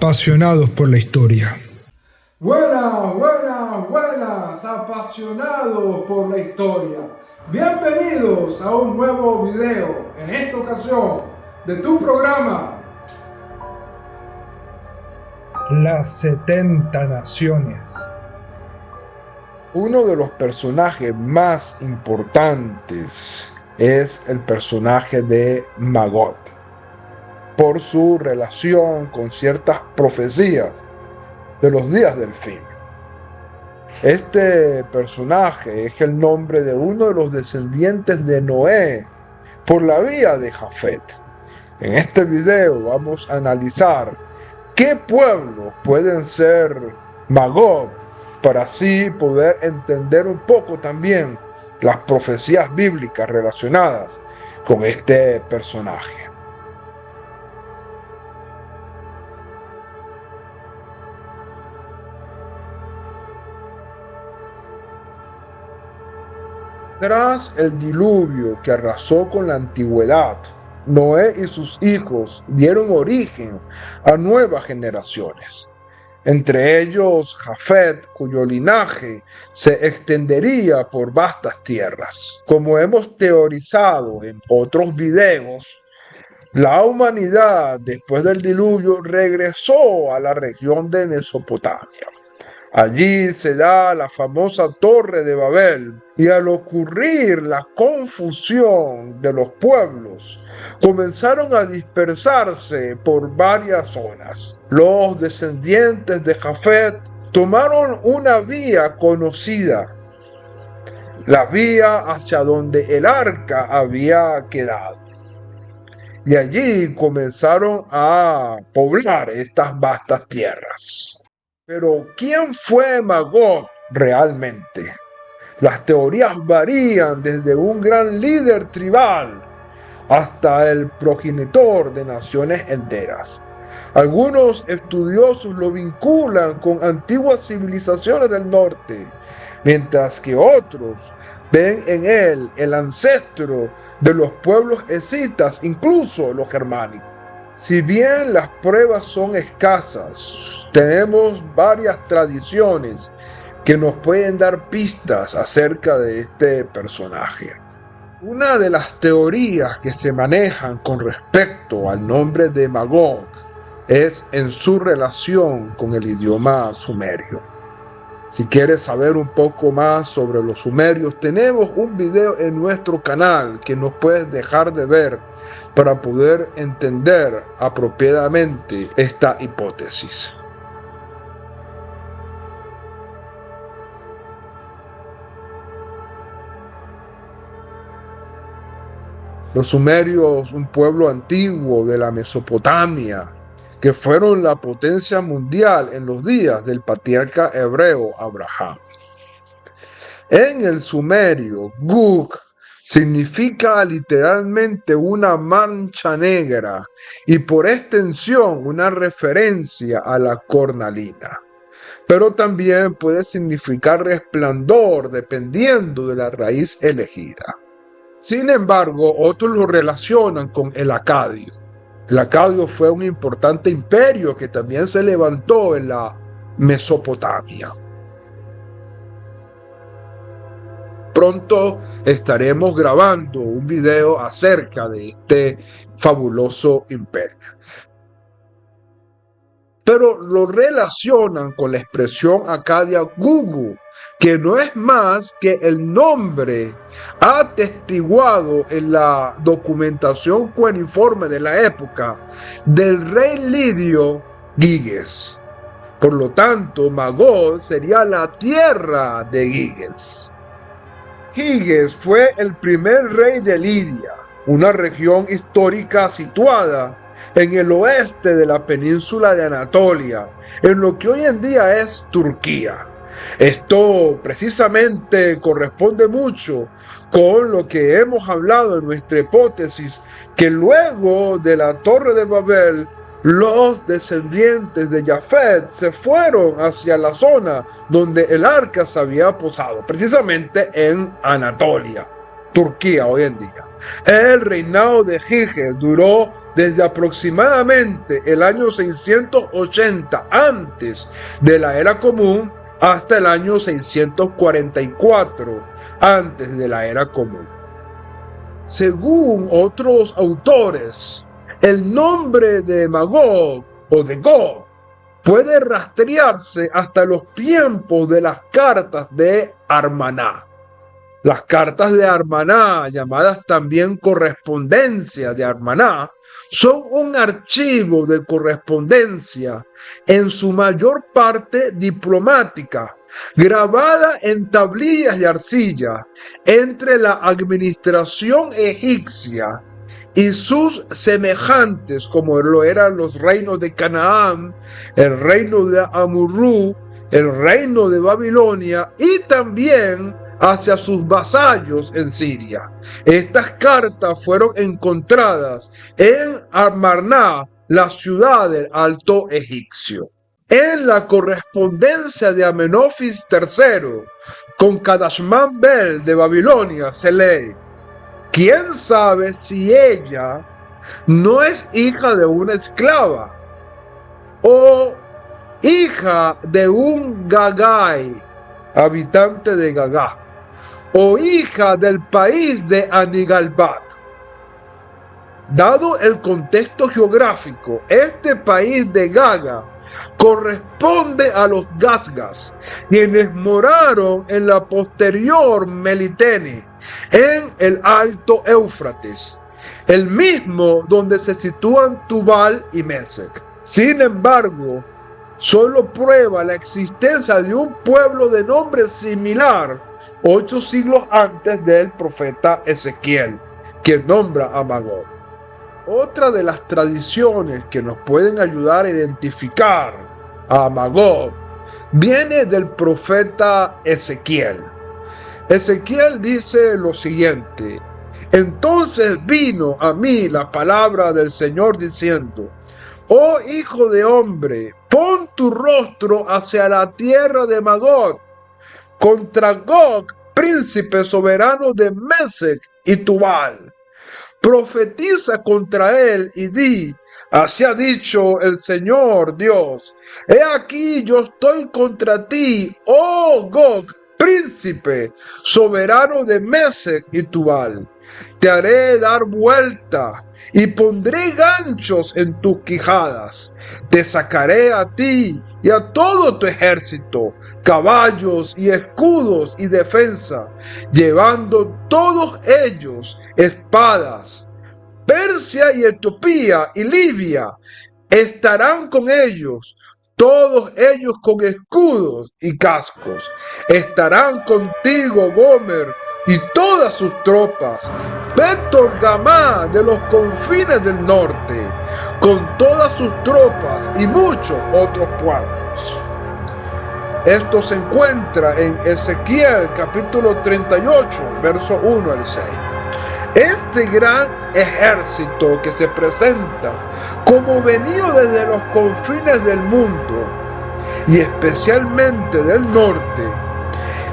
apasionados por la historia. Buenas, buenas, buenas, apasionados por la historia. Bienvenidos a un nuevo video, en esta ocasión, de tu programa Las 70 Naciones. Uno de los personajes más importantes es el personaje de Magog, por su relación con ciertas profecías de los días del fin. Este personaje es el nombre de uno de los descendientes de Noé por la vía de Jafet. En este video vamos a analizar qué pueblos pueden ser Magog, para así poder entender un poco también las profecías bíblicas relacionadas con este personaje. Tras el diluvio que arrasó con la antigüedad, Noé y sus hijos dieron origen a nuevas generaciones, entre ellos Jafet, cuyo linaje se extendería por vastas tierras. Como hemos teorizado en otros videos, la humanidad después del diluvio regresó a la región de Mesopotamia. Allí se da la famosa Torre de Babel, y al ocurrir la confusión de los pueblos, comenzaron a dispersarse por varias zonas. Los descendientes de Jafet tomaron una vía conocida, la vía hacia donde el arca había quedado. Y allí comenzaron a poblar estas vastas tierras. Pero ¿quién fue Magog realmente? Las teorías varían desde un gran líder tribal hasta el progenitor de naciones enteras. Algunos estudiosos lo vinculan con antiguas civilizaciones del norte, mientras que otros ven en él el ancestro de los pueblos escitas, incluso los germánicos. Si bien las pruebas son escasas, tenemos varias tradiciones que nos pueden dar pistas acerca de este personaje. Una de las teorías que se manejan con respecto al nombre de Magog es en su relación con el idioma sumerio. Si quieres saber un poco más sobre los sumerios, tenemos un video en nuestro canal que no puedes dejar de ver para poder entender apropiadamente esta hipótesis. Los sumerios, un pueblo antiguo de la Mesopotamia, que fueron la potencia mundial en los días del patriarca hebreo Abraham. En el sumerio, Gug significa literalmente una mancha negra y por extensión una referencia a la cornalina. Pero también puede significar resplandor dependiendo de la raíz elegida. Sin embargo, otros lo relacionan con el acadio. El acadio fue un importante imperio que también se levantó en la Mesopotamia. Pronto estaremos grabando un video acerca de este fabuloso imperio. Pero lo relacionan con la expresión acadia Gugu, que no es más que el nombre atestiguado en la documentación cuneiforme de la época del rey lidio Giges. Por lo tanto, Magog sería la tierra de Giges. Giges fue el primer rey de Lidia, una región histórica situada en el oeste de la península de Anatolia, en lo que hoy en día es Turquía. Esto precisamente corresponde mucho con lo que hemos hablado en nuestra hipótesis, que luego de la Torre de Babel, los descendientes de Jafet se fueron hacia la zona donde el arca se había posado, precisamente en Anatolia. Turquía hoy en día. El reinado de Higel duró desde aproximadamente el año 680 antes de la era común hasta el año 644 antes de la era común. Según otros autores, el nombre de Magog o de Gog puede rastrearse hasta los tiempos de las cartas de Armaná. Las cartas de Armaná, llamadas también correspondencia de Armaná, son un archivo de correspondencia, en su mayor parte diplomática, grabada en tablillas de arcilla entre la administración egipcia y sus semejantes, como lo eran los reinos de Canaán, el reino de Amurrú, el reino de Babilonia y también hacia sus vasallos en Siria. Estas cartas fueron encontradas en Amarná, la ciudad del Alto Egipcio. En la correspondencia de Amenofis III con Kadashman Bel de Babilonia se lee: ¿quién sabe si ella no es hija de una esclava o hija de un Gagai, habitante de Gagá, o hija del país de Anigalbat? Dado el contexto geográfico, este país de Gaga corresponde a los Gasgas, quienes moraron en la posterior Melitene, en el Alto Éufrates, el mismo donde se sitúan Tubal y Mesec. Sin embargo, solo prueba la existencia de un pueblo de nombre similar 8 siglos antes del profeta Ezequiel, quien nombra a Magog. Otra de las tradiciones que nos pueden ayudar a identificar a Magog viene del profeta Ezequiel. Ezequiel dice lo siguiente: entonces vino a mí la palabra del Señor diciendo: oh hijo de hombre, pon tu rostro hacia la tierra de Magog, contra Gog, príncipe soberano de Mesec y Tubal. Profetiza contra él y di: así ha dicho el Señor Dios, he aquí yo estoy contra ti, oh Gog, príncipe soberano de Mesec y Tubal. Te haré dar vuelta y pondré ganchos en tus quijadas. Te sacaré a ti y a todo tu ejército, caballos y escudos y defensa, llevando todos ellos espadas. Persia y Etiopía y Libia estarán con ellos, todos ellos con escudos y cascos. Estarán contigo Gomer y todas sus tropas, Pector Gamá de los confines del norte, con todas sus tropas y muchos otros pueblos. Esto se encuentra en Ezequiel capítulo 38, verso 1 al 6. Este gran ejército que se presenta como venido desde los confines del mundo y especialmente del norte,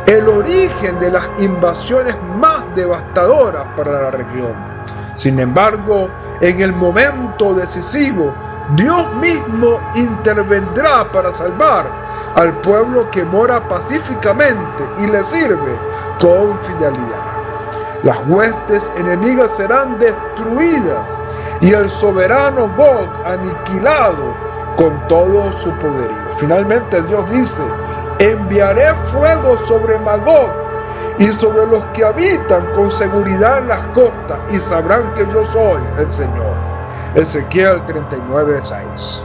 el origen de las invasiones más devastadoras para la región. Sin embargo, en el momento decisivo, Dios mismo intervendrá para salvar al pueblo que mora pacíficamente y le sirve con fidelidad. Las huestes enemigas serán destruidas y el soberano Gog aniquilado con todo su poderío. Finalmente Dios dice: enviaré fuego sobre Magog y sobre los que habitan con seguridad en las costas, y sabrán que yo soy el Señor. Ezequiel 39:6.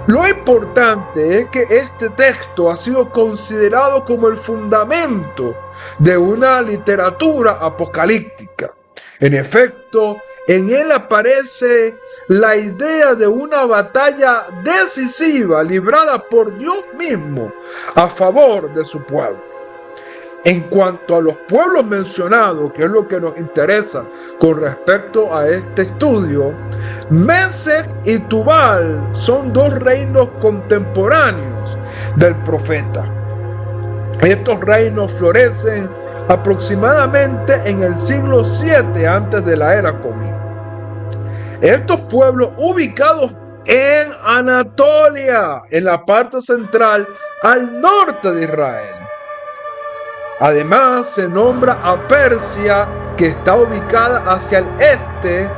Lo importante es que este texto ha sido considerado como el fundamento de una literatura apocalíptica. En efecto, en él aparece la idea de una batalla decisiva librada por Dios mismo a favor de su pueblo. En cuanto a los pueblos mencionados, que es lo que nos interesa con respecto a este estudio, Mesec y Tubal son dos reinos contemporáneos del profeta. Estos reinos florecen aproximadamente en el siglo 7 antes de la era común. Estos pueblos ubicados en Anatolia, en la parte central al norte de Israel. Además se nombra a Persia, que está ubicada hacia el este.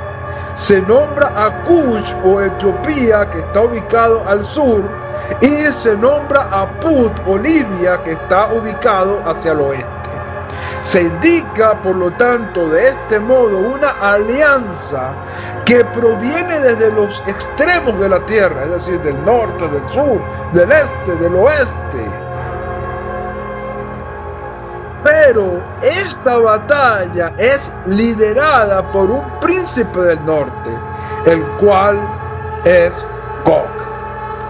Se nombra a Kush o Etiopía, que está ubicado al sur. Y se nombra a Put o Libia, que está ubicado hacia el oeste. Se indica, por lo tanto, de este modo una alianza que proviene desde los extremos de la tierra, es decir, del norte, del sur, del este, del oeste. Pero esta batalla es liderada por un príncipe del norte, el cual es Gog.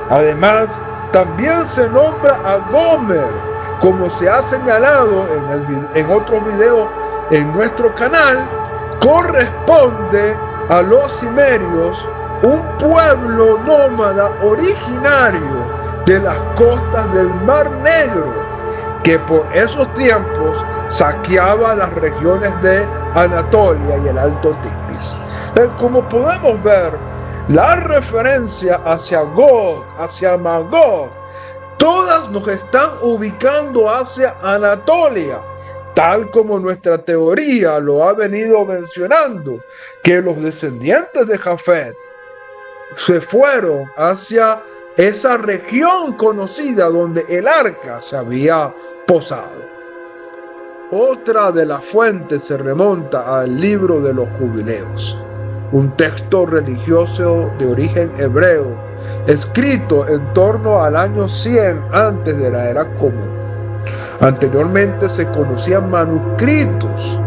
Además, también se nombra a Gomer, como se ha señalado en otros videos en nuestro canal. Corresponde a los cimerios, un pueblo nómada originario de las costas del Mar Negro, que por esos tiempos saqueaba las regiones de Anatolia y el Alto Tigris. Como podemos ver, la referencia hacia Gog, hacia Magog, todas nos están ubicando hacia Anatolia, tal como nuestra teoría lo ha venido mencionando, que los descendientes de Jafet se fueron hacia esa región conocida donde el arca se había posado. Otra de las fuentes se remonta al libro de los Jubileos, un texto religioso de origen hebreo, escrito en torno al año 100 antes de la era común. Anteriormente se conocían manuscritos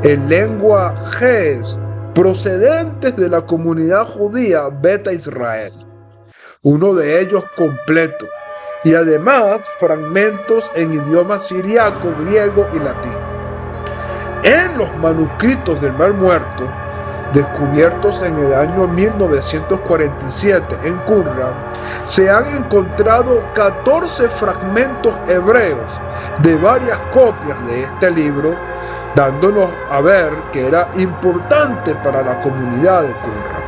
en lengua ge'ez procedentes de la comunidad judía Beta Israel, uno de ellos completo, y además fragmentos en idioma siriaco, griego y latín. En los manuscritos del Mar Muerto, descubiertos en el año 1947 en Qumran, se han encontrado 14 fragmentos hebreos de varias copias de este libro, dándonos a ver que era importante para la comunidad de Qumran.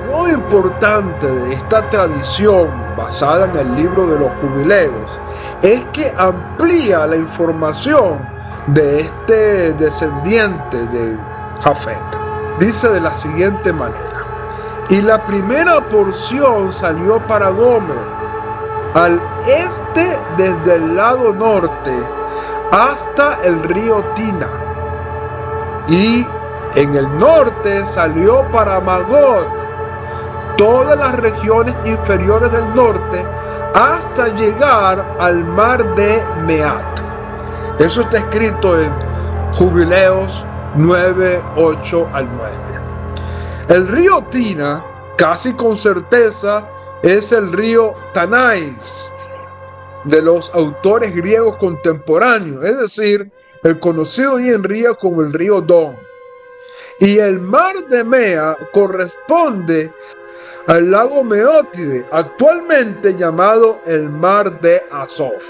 Lo importante de esta tradición basada en el libro de los Jubileos es que amplía la información de este descendiente de Jafet. Dice de la siguiente manera: y la primera porción salió para Gomer al este desde el lado norte hasta el río Tina, y en el norte salió para Magog todas las regiones inferiores del norte hasta llegar al mar de Meat. Eso está escrito en Jubileos 9, 8 al 9. El río Tina, casi con certeza, es el río Tanais de los autores griegos contemporáneos, es decir, el conocido hoy en día como el río Don. Y el mar de Mea corresponde al lago Meótide, actualmente llamado el mar de Azov.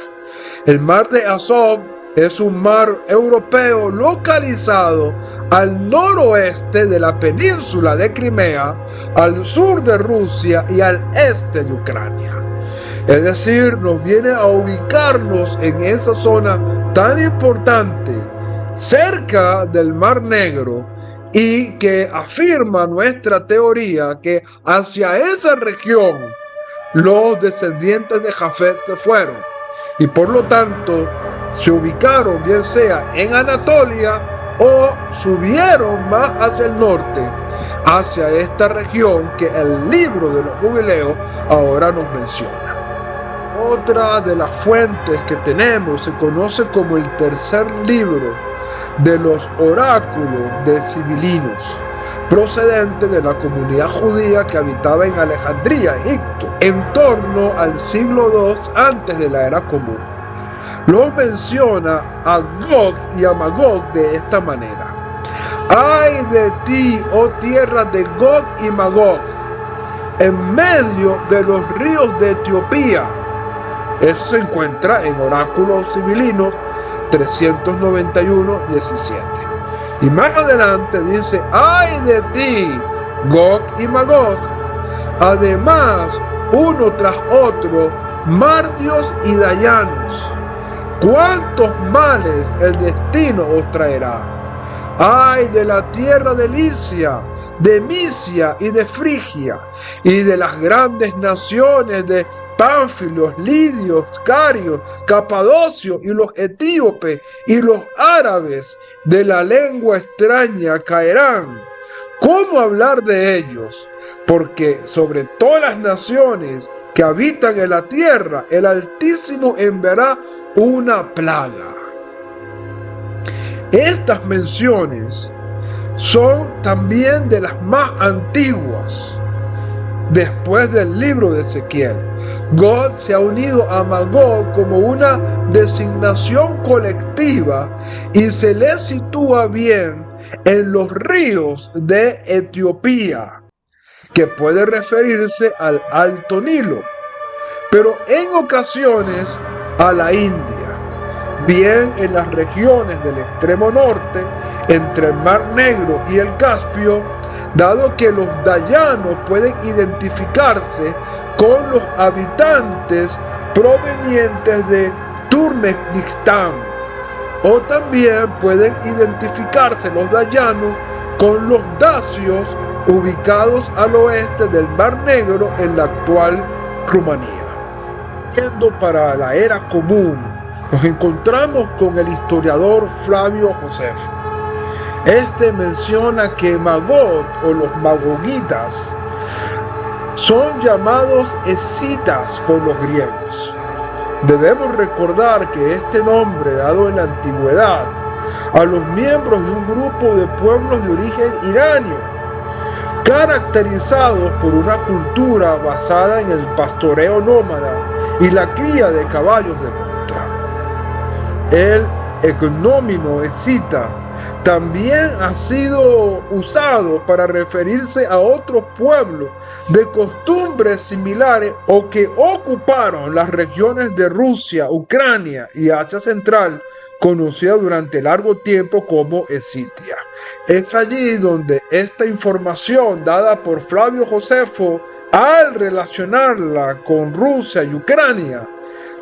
El mar de Azov es un mar europeo localizado al noroeste de la península de Crimea, al sur de Rusia y al este de Ucrania. Es decir, nos viene a ubicarnos en esa zona tan importante, cerca del Mar Negro, y que afirma nuestra teoría que hacia esa región los descendientes de Jafet se fueron, y por lo tanto se ubicaron bien sea en Anatolia o subieron más hacia el norte, hacia esta región que el libro de los Jubileos ahora nos menciona. Otra de las fuentes que tenemos se conoce como el tercer libro de los oráculos de Sibilinos, procedente de la comunidad judía que habitaba en Alejandría, Egipto, en torno al siglo II antes de la era común. Lo menciona a Gog y a Magog de esta manera: ¡ay de ti, oh tierra de Gog y Magog, en medio de los ríos de Etiopía! Eso se encuentra en Oráculos Sibilinos 391:17. Y más adelante dice: ¡ay de ti, Gog y Magog! Además, uno tras otro, mardios y dayanos. ¿Cuántos males el destino os traerá? ¡ay de la tierra de Licia, de Misia y de Frigia, y de las grandes naciones de Pánfilos, Lidios, Carios, Capadocios y los etíopes y los árabes de la lengua extraña caerán! ¿Cómo hablar de ellos? Porque sobre todas las naciones que habitan en la tierra, el Altísimo enviará una plaga. Estas menciones son también de las más antiguas. Después del libro de Ezequiel, Gog se ha unido a Magog como una designación colectiva y se le sitúa bien en los ríos de Etiopía, que puede referirse al Alto Nilo, pero en ocasiones a la India, bien en las regiones del extremo norte, entre el Mar Negro y el Caspio, dado que los dayanos pueden identificarse con los habitantes provenientes de Turkmenistán, o también pueden identificarse los dayanos con los dacios ubicados al oeste del Mar Negro en la actual Rumanía. Yendo para la era común, nos encontramos con el historiador Flavio Josefo. Este menciona que Magog o los magogitas son llamados escitas por los griegos. Debemos recordar que este nombre dado en la antigüedad a los miembros de un grupo de pueblos de origen iranio, caracterizados por una cultura basada en el pastoreo nómada y la cría de caballos de monta. El etnónimo escita también ha sido usado para referirse a otros pueblos de costumbres similares o que ocuparon las regiones de Rusia, Ucrania y Asia Central, conocida durante largo tiempo como Escitia. Es allí donde esta información dada por Flavio Josefo, al relacionarla con Rusia y Ucrania,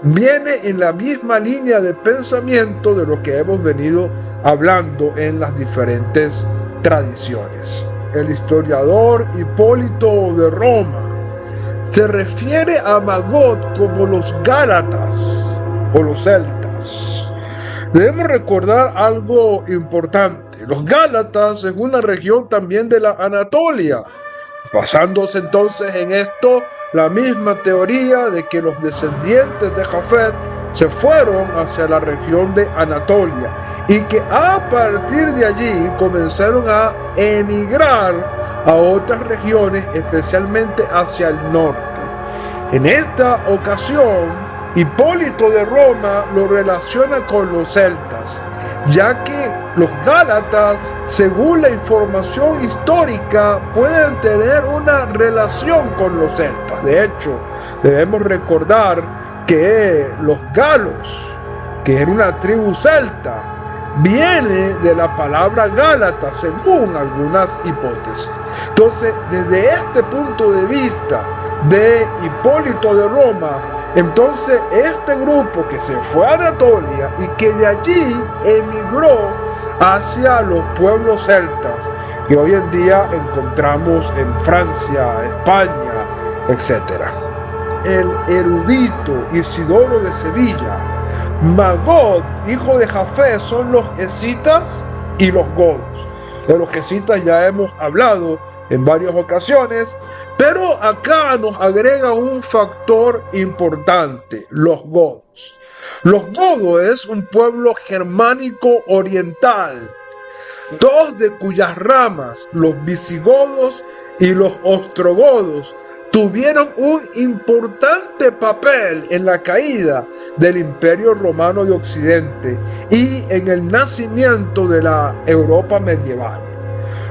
viene en la misma línea de pensamiento de lo que hemos venido hablando en las diferentes tradiciones. El historiador Hipólito de Roma se refiere a Magog como los Gálatas o los celtas. Debemos recordar algo importante. Los Gálatas es una región también de la Anatolia. Basándose entonces en esto, la misma teoría de que los descendientes de Jafet se fueron hacia la región de Anatolia y que a partir de allí comenzaron a emigrar a otras regiones, especialmente hacia el norte. En esta ocasión, Hipólito de Roma lo relaciona con los celtas, ya que los gálatas, según la información histórica, pueden tener una relación con los celtas. De hecho, debemos recordar que los galos, que era una tribu celta, viene de la palabra Gálata, según algunas hipótesis. Entonces, desde este punto de vista de Hipólito de Roma, entonces este grupo que se fue a Anatolia y que de allí emigró hacia los pueblos celtas, que hoy en día encontramos en Francia, España, etc. El erudito Isidoro de Sevilla: Magog, hijo de Jafet, son los escitas y los godos. De los escitas ya hemos hablado en varias ocasiones, pero acá nos agrega un factor importante: los godos. Los godos es un pueblo germánico oriental, dos de cuyas ramas, los visigodos y los ostrogodos, tuvieron un importante papel en la caída del Imperio Romano de Occidente y en el nacimiento de la Europa medieval.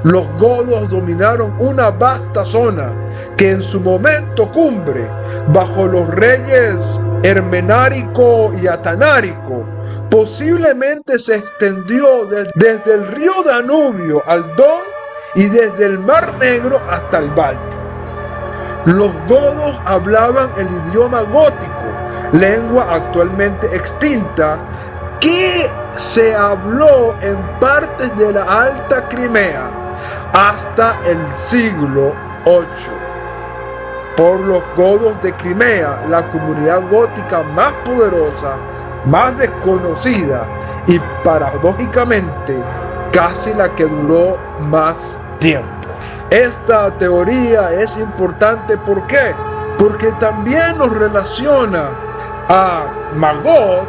Los godos dominaron una vasta zona que en su momento cumbre, bajo los reyes hermenárico y atanárico posiblemente se extendió desde el río Danubio al Don y desde el Mar Negro hasta el Báltico. Los godos hablaban el idioma gótico, lengua actualmente extinta, que se habló en partes de la Alta Crimea hasta el siglo VIII. Por los godos de Crimea, la comunidad gótica más poderosa, más desconocida y paradójicamente casi la que duró más tiempo. Esta teoría es importante, ¿por qué? Porque también nos relaciona a Magot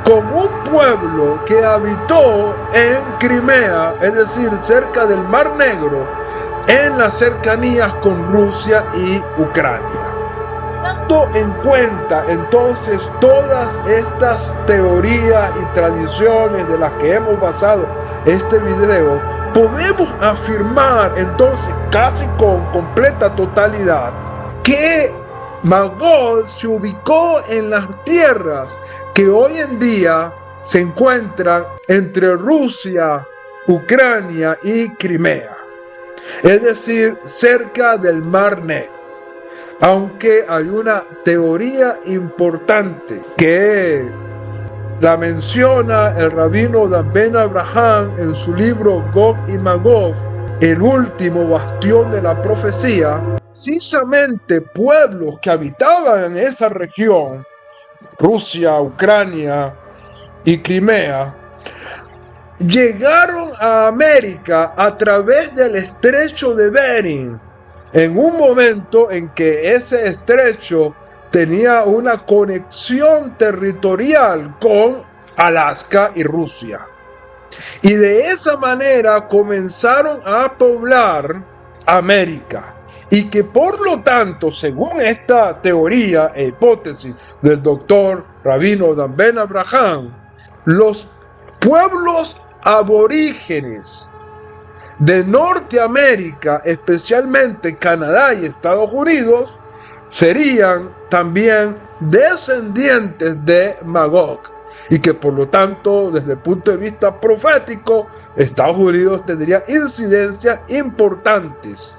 como un pueblo que habitó en Crimea, es decir, cerca del Mar Negro, en las cercanías con Rusia y Ucrania. Teniendo en cuenta entonces todas estas teorías y tradiciones de las que hemos basado este video, podemos afirmar entonces casi con completa totalidad que Magog se ubicó en las tierras que hoy en día se encuentran entre Rusia, Ucrania y Crimea, es decir, cerca del Mar Negro. Aunque hay una teoría importante que la menciona el rabino Dan Ben Abraham en su libro Gog y Magog, el último bastión de la profecía. Precisamente pueblos que habitaban en esa región, Rusia, Ucrania y Crimea, llegaron a América a través del estrecho de Bering, en un momento en que ese estrecho tenía una conexión territorial con Alaska y Rusia. Y de esa manera comenzaron a poblar América. Y que por lo tanto, según esta teoría e hipótesis del doctor rabino Dan Ben Abraham, los pueblos aborígenes de Norteamérica, especialmente Canadá y Estados Unidos, serían también descendientes de Magog, y que por lo tanto, desde el punto de vista profético, Estados Unidos tendría incidencias importantes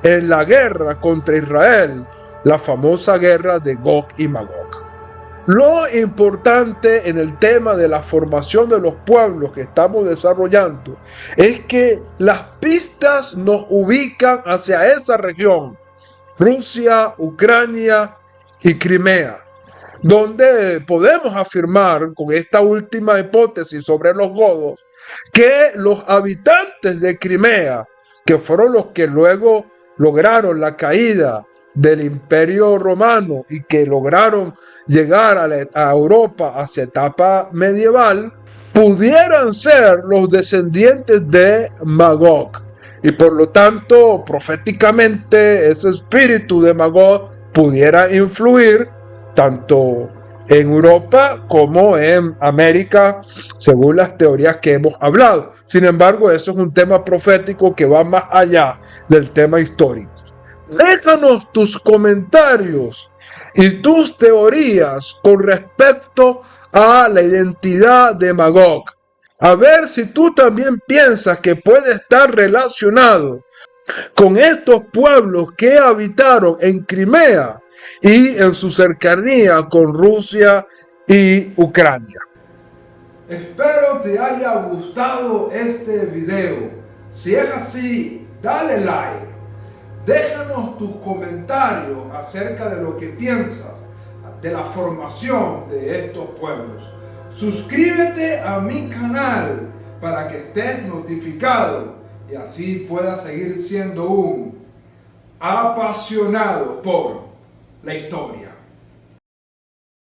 en la guerra contra Israel, la famosa guerra de Gog y Magog. Lo importante en el tema de la formación de los pueblos que estamos desarrollando es que las pistas nos ubican hacia esa región, Rusia, Ucrania y Crimea, donde podemos afirmar con esta última hipótesis sobre los godos que los habitantes de Crimea, que fueron los que luego lograron la caída del Imperio Romano y que lograron llegar a Europa hacia etapa medieval, pudieran ser los descendientes de Magog. Y por lo tanto, proféticamente, ese espíritu de Magog pudiera influir tanto en Europa como en América, según las teorías que hemos hablado. Sin embargo, eso es un tema profético que va más allá del tema histórico. Déjanos tus comentarios y tus teorías con respecto a la identidad de Magog. A ver si tú también piensas que puede estar relacionado con estos pueblos que habitaron en Crimea y en su cercanía con Rusia y Ucrania. Espero te haya gustado este video. Si es así, dale like. Déjanos tus comentarios acerca de lo que piensas de la formación de estos pueblos. Suscríbete a mi canal para que estés notificado y así puedas seguir siendo un apasionado por la historia.